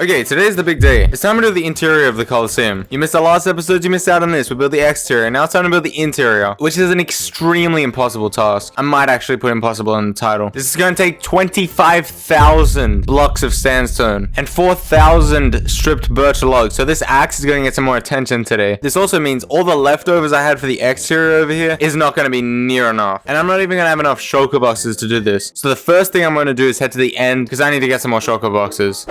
Okay, today's the big day. It's time to do the interior of the Colosseum. You missed the last episode, you missed out on this. We built the exterior, now it's time to build the interior, which is an extremely impossible task. I might actually put impossible in the title. This is going to take 25,000 blocks of sandstone and 4,000 stripped birch logs. So this axe is going to get some more attention today. This also means all the leftovers I had for the exterior over here is not going to be near enough. And I'm not even going to have enough shulker boxes to do this. So the first thing I'm going to do is head to the end because I need to get some more shulker boxes.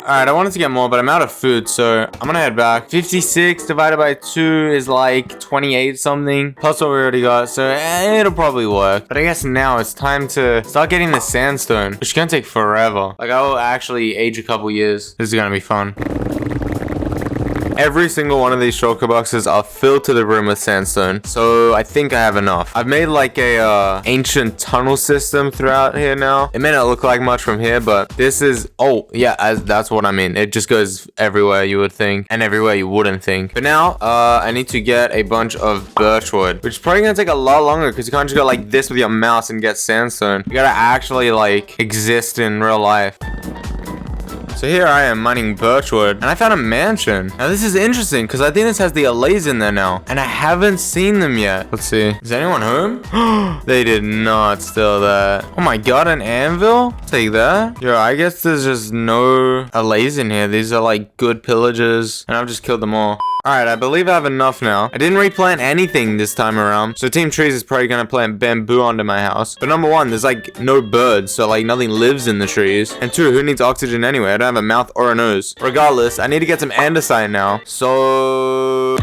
Alright, I wanted to get more, but I'm out of food, so I'm gonna head back. 56 divided by 2 is like 28 something. Plus what we already got, so it'll probably work. But I guess now it's time to start getting the sandstone, which is gonna take forever. Like, I will actually age a couple years. This is gonna be fun. Every single one of these shulker boxes are filled to the rim with sandstone, so I think I have enough. I've made like a ancient tunnel system throughout here now. It may not look like much from here, but this is, oh yeah, that's what I mean. It just goes everywhere you would think and everywhere you wouldn't think. But now I need to get a bunch of birchwood, which is probably gonna take a lot longer because you can't just go like this with your mouse and get sandstone. You gotta actually like exist in real life. So here I am mining birchwood, and I found a mansion. Now this is interesting because I think this has the allays in there now, and I haven't seen them yet. Let's see. Is anyone home? They did not steal that. Oh my god, an anvil? Take that. Yo, I guess there's just no allays in here. These are like good pillagers, and I've just killed them all. Alright, I believe I have enough now. I didn't replant anything this time around, so Team Trees is probably gonna plant bamboo onto my house. But number one, there's like no birds, so like nothing lives in the trees. And two, who needs oxygen anyway? I don't have a mouth or a nose. Regardless, I need to get some andesite now. So...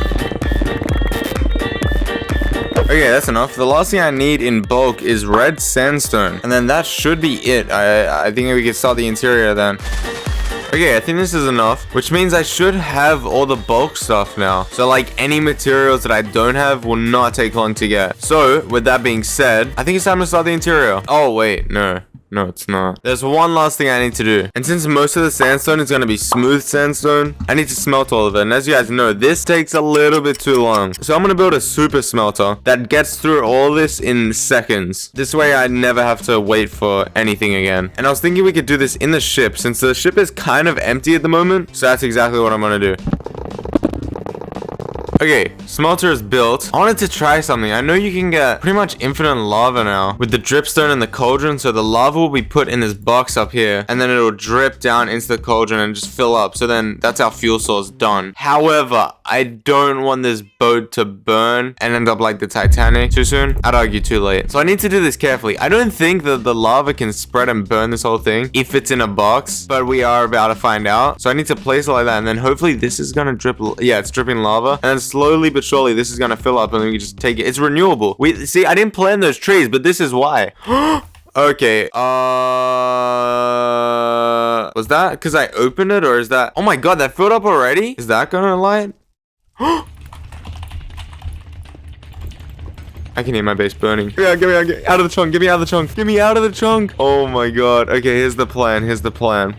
okay, that's enough. The last thing I need in bulk is red sandstone. And then that should be it. I think we can start the interior then. Okay, I think this is enough, which means I should have all the bulk stuff now. So like any materials that I don't have will not take long to get. So with that being said, I think it's time to start the interior. Oh wait, no, it's not. There's one last thing I need to do. And since most of the sandstone is going to be smooth sandstone, I need to smelt all of it. And as you guys know, this takes a little bit too long. So I'm going to build a super smelter that gets through all this in seconds. This way I never have to wait for anything again. And I was thinking we could do this in the ship since the ship is kind of empty at the moment. So that's exactly what I'm going to do. Okay, smelter is built. I wanted to try something. I know you can get pretty much infinite lava now with the dripstone and the cauldron. So the lava will be put in this box up here and then it'll drip down into the cauldron and just fill up. So then that's our fuel source done. However, I don't want this boat to burn and end up like the Titanic too soon. I'd argue too late. So I need to do this carefully. I don't think that the lava can spread and burn this whole thing if it's in a box, but we are about to find out. So I need to place it like that and then hopefully this is gonna drip. Yeah, it's dripping lava and then slowly but surely this is gonna fill up and then we can just take it. It's renewable. We see, I didn't plant those trees, but this is why. Okay, was that because I opened it or is that, oh my god, that filled up already? Is that gonna light? I can hear my base burning. Yeah, get me out of the chunk. Get me out of the chunk. Get me out of the chunk. Oh my god. Okay, here's the plan.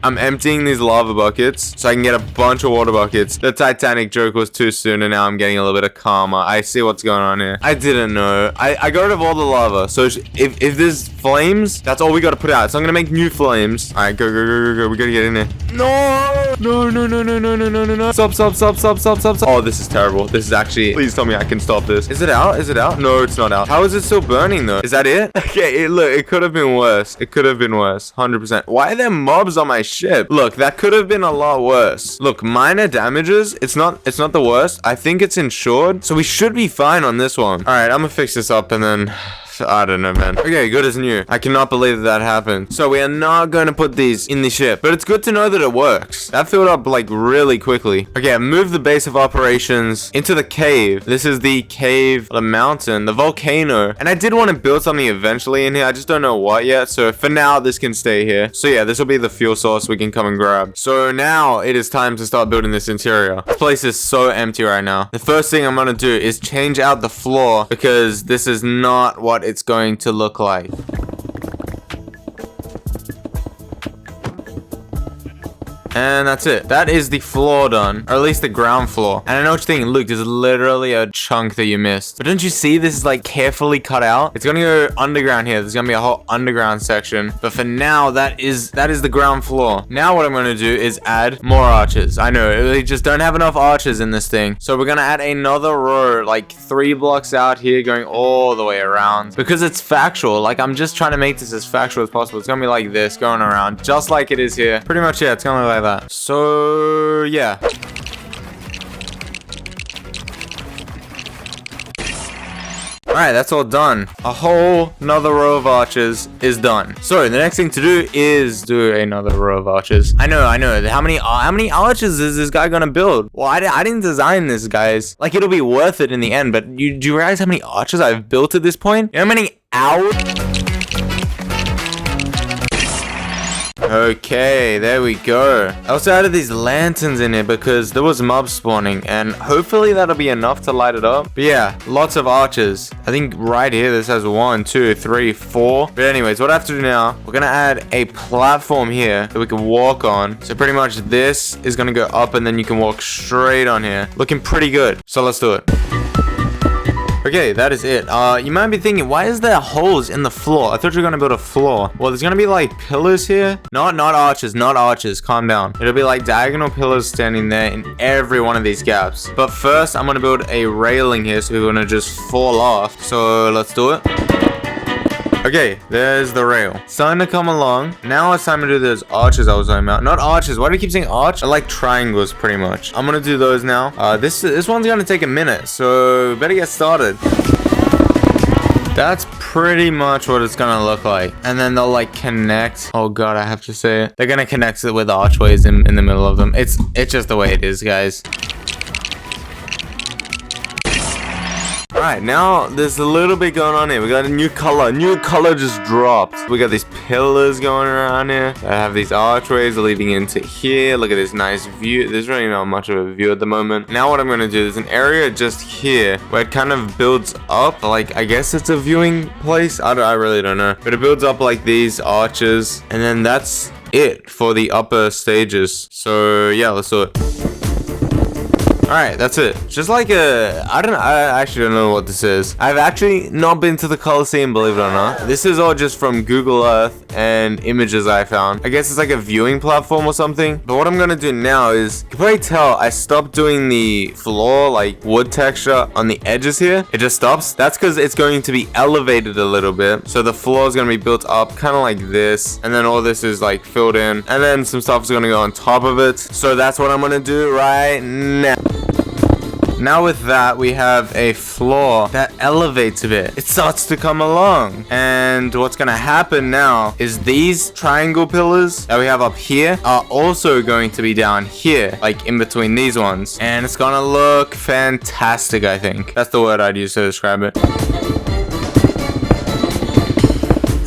I'm emptying these lava buckets so I can get a bunch of water buckets. The Titanic joke was too soon and now I'm getting a little bit of karma. I see what's going on here. I didn't know. I got rid of all the lava. So if there's flames, that's all we got to put out. So I'm going to make new flames. All right, go. We got to get in there. No. Stop. Oh, this is terrible. This is actually, please tell me I can stop this. Is it out? No, it's not out. How is it still burning though? Is that it? Okay, look, it could have been worse. 100%. Why are there mobs on my ship? Look, that could have been a lot worse. Look, minor damages. It's not the worst. I think it's insured, so we should be fine on this one. All right, I'm gonna fix this up and then I don't know, man. Okay, good as new. I cannot believe that happened. So we are not going to put these in the ship, but it's good to know that it works. That filled up like really quickly. Okay, I moved the base of operations into the cave. This is the cave, the mountain, the volcano. And I did want to build something eventually in here. I just don't know what yet. So for now, this can stay here. So yeah, this will be the fuel source we can come and grab. So now it is time to start building this interior. This place is so empty right now. The first thing I'm going to do is change out the floor because this is not what it's going to look like. And that's it. That is the floor done, or at least the ground floor. And I know what you're thinking, Luke, there's literally a chunk that you missed. But don't you see this is like carefully cut out? It's gonna go underground here. There's gonna be a whole underground section. But for now, that is the ground floor. Now what I'm gonna do is add more arches. I know, we just don't have enough arches in this thing. So we're gonna add another row, like 3 blocks out here, going all the way around. Because it's factual. Like, I'm just trying to make this as factual as possible. It's gonna be like this, going around, just like it is here. Pretty much, yeah, it's gonna look like that. So, yeah. Alright, that's all done. A whole another row of arches is done. So the next thing to do is do another row of arches. I know. How many arches is this guy gonna build? Well, I didn't design this, guys. Like, it'll be worth it in the end, but do you realize how many arches I've built at this point? You know how many hours? Okay, there we go. I also added these lanterns in here because there was mob spawning, and hopefully that'll be enough to light it up. But yeah, lots of arches. I think right here this has 1, 2, 3, 4. But anyways, what I have to do now, we're gonna add a platform here that we can walk on. So pretty much this is gonna go up, and then you can walk straight on here. Looking pretty good. So let's do it. Okay, that is it. You might be thinking, why is there holes in the floor? I thought you were gonna build a floor. Well, there's gonna be like pillars here. Not arches. Calm down. It'll be like diagonal pillars standing there in every one of these gaps. But first, I'm gonna build a railing here so we're gonna just fall off. So let's do it. Okay, there's the rail. Starting to come along. Now it's time to do those arches I was talking about. Not arches. Why do I keep saying arch? I like triangles pretty much. I'm gonna do those now. This one's gonna take a minute, so better get started. That's pretty much what it's gonna look like. And then they'll like connect. Oh god, I have to say it. They're gonna connect it with archways in the middle of them. It's just the way it is, guys. Alright, now there's a little bit going on here. We got a new color. New color just dropped. We got these pillars going around here. I have these archways leading into here. Look at this nice view. There's really not much of a view at the moment. Now what I'm going to do, there's an area just here where it kind of builds up. Like, I guess it's a viewing place. I really don't know. But it builds up like these arches. And then that's it for the upper stages. So yeah, let's do it. Alright, that's it. Just like I actually don't know what this is. I've actually not been to the Colosseum, believe it or not. This is all just from Google Earth and images I found. I guess it's like a viewing platform or something. But what I'm gonna do now is, you can probably tell I stopped doing the floor, like wood texture on the edges here. It just stops. That's because it's going to be elevated a little bit. So the floor is gonna be built up kind of like this. And then all this is like filled in. And then some stuff is gonna go on top of it. So that's what I'm gonna do right now. Now with that, we have a floor that elevates a bit. It starts to come along. And what's gonna happen now is these triangle pillars that we have up here are also going to be down here, like in between these ones. And it's gonna look fantastic, I think. That's the word I'd use to describe it.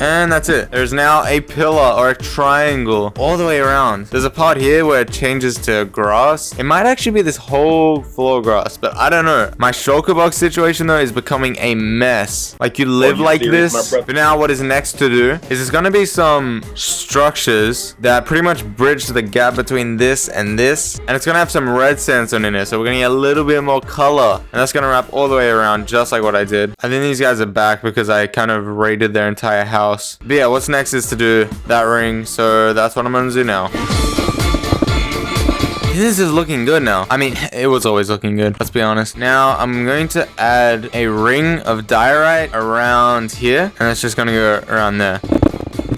And that's it. There's now a pillar or a triangle all the way around. There's a part here where it changes to grass. It might actually be this whole floor grass, but I don't know. My Shulker Box situation though is becoming a mess. Like, you live like this. But now what is next to do is there's gonna be some structures that pretty much bridge the gap between this and this. And it's gonna have some red sandstone in it. So we're gonna get a little bit more color. And that's gonna wrap all the way around just like what I did. I think these guys are back because I kind of raided their entire house. But yeah, what's next is to do that ring, so that's what I'm gonna do now. This is looking good now. I mean, it was always looking good, let's be honest. Now, I'm going to add a ring of diorite around here, and it's just gonna go around there.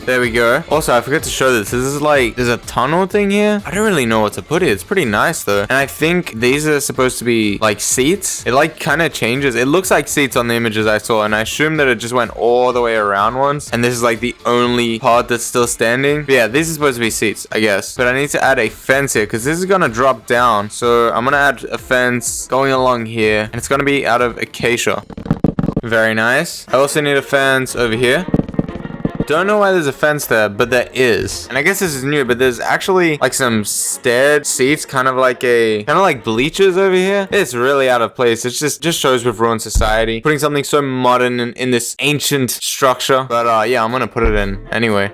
There we go. Also, I forgot to show this. This is like, there's a tunnel thing here. I don't really know what to put here. It's pretty nice though. And I think these are supposed to be like seats. It like kind of changes. It looks like seats on the images I saw. And I assume that it just went all the way around once. And this is like the only part that's still standing. But yeah, these are supposed to be seats, I guess. But I need to add a fence here because this is going to drop down. So I'm going to add a fence going along here. And it's going to be out of acacia. Very nice. I also need a fence over here. Don't know why there's a fence there, but there is. And I guess this is new, but there's actually like some stair seats, kind of like bleachers over here. It's really out of place. It just shows we've ruined society. Putting something so modern in this ancient structure. But yeah, I'm gonna put it in anyway.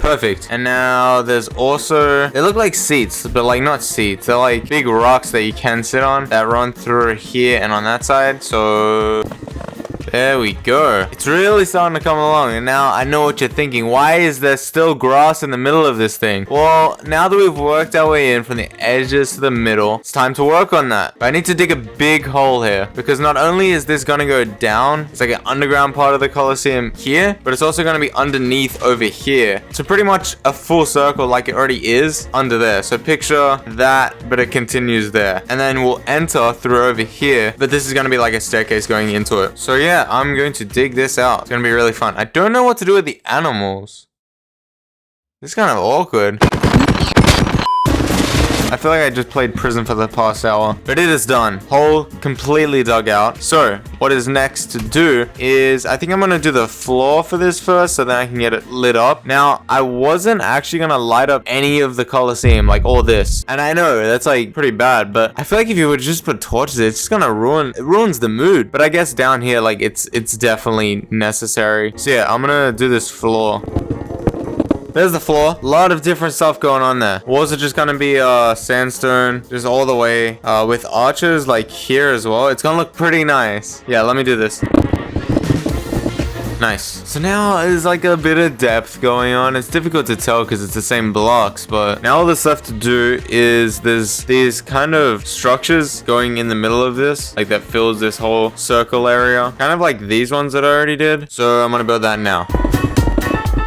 Perfect. And now there's also, they look like seats, but like not seats. They're like big rocks that you can sit on that run through here and on that side. So there we go. It's really starting to come along. And now I know what you're thinking. Why is there still grass in the middle of this thing? Well, now that we've worked our way in from the edges to the middle, it's time to work on that. But I need to dig a big hole here because not only is this going to go down, it's like an underground part of the Colosseum here, but it's also going to be underneath over here. So pretty much a full circle like it already is under there. So picture that, but it continues there. And then we'll enter through over here, but this is going to be like a staircase going into it. So yeah, I'm going to dig this out. It's going to be really fun. I don't know what to do with the animals. This is kind of awkward. I feel like I just played prison for the past hour, but it is done. Hole completely dug out. So what is next to do is I think I'm going to do the floor for this first so then I can get it lit up. Now, I wasn't actually going to light up any of the Colosseum, like all this. And I know that's like pretty bad, but I feel like if you would just put torches, it's just going to it ruins the mood. But I guess down here, like it's definitely necessary. So yeah, I'm going to do this floor. There's the floor. A lot of different stuff going on there. Walls are just gonna be sandstone, just all the way with arches like here as well. It's gonna look pretty nice. Yeah, let me do this. Nice. So now there's like a bit of depth going on. It's difficult to tell because it's the same blocks, but now all that's left to do is there's these kind of structures going in the middle of this, like that fills this whole circle area. Kind of like these ones that I already did. So I'm gonna build that now.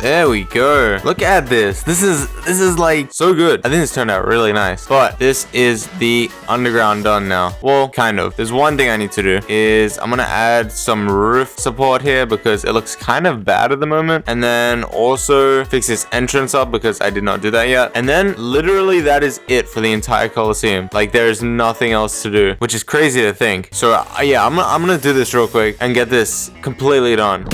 There we go. Look at this. This is like so good. I think this turned out really nice. But this is the underground done now. Well, kind of. There's one thing I need to do is I'm gonna add some roof support here because it looks kind of bad at the moment. And then also fix this entrance up because I did not do that yet. And then literally that is it for the entire Colosseum. Like there's nothing else to do, which is crazy to think. So yeah, I'm gonna do this real quick and get this completely done.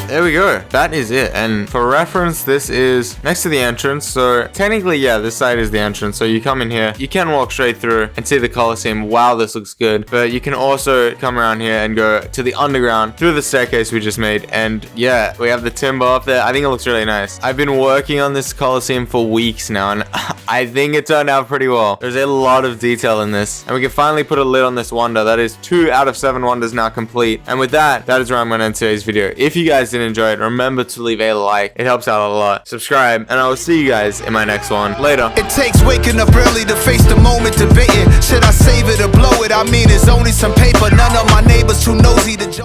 There we go. That is it. And for reference, this is next to the entrance. So technically, yeah, this side is the entrance. So you come in here, you can walk straight through and see the Colosseum. Wow, this looks good. But you can also come around here and go to the underground through the staircase we just made. And yeah, we have the timber up there. I think it looks really nice. I've been working on this Colosseum for weeks now, and I think it turned out pretty well. There's a lot of detail in this. And we can finally put a lid on this wonder. That is 2 out of 7 wonders now complete. And with that, that is where I'm going to end today's video. If you guys did enjoy it, remember to leave a like. It helps out a lot. Subscribe, and I will see you guys in my next one. Later. It takes waking up early to face the moment, debating should I save it or blow it. I mean, it's only some paper. None of my neighbors too nosy to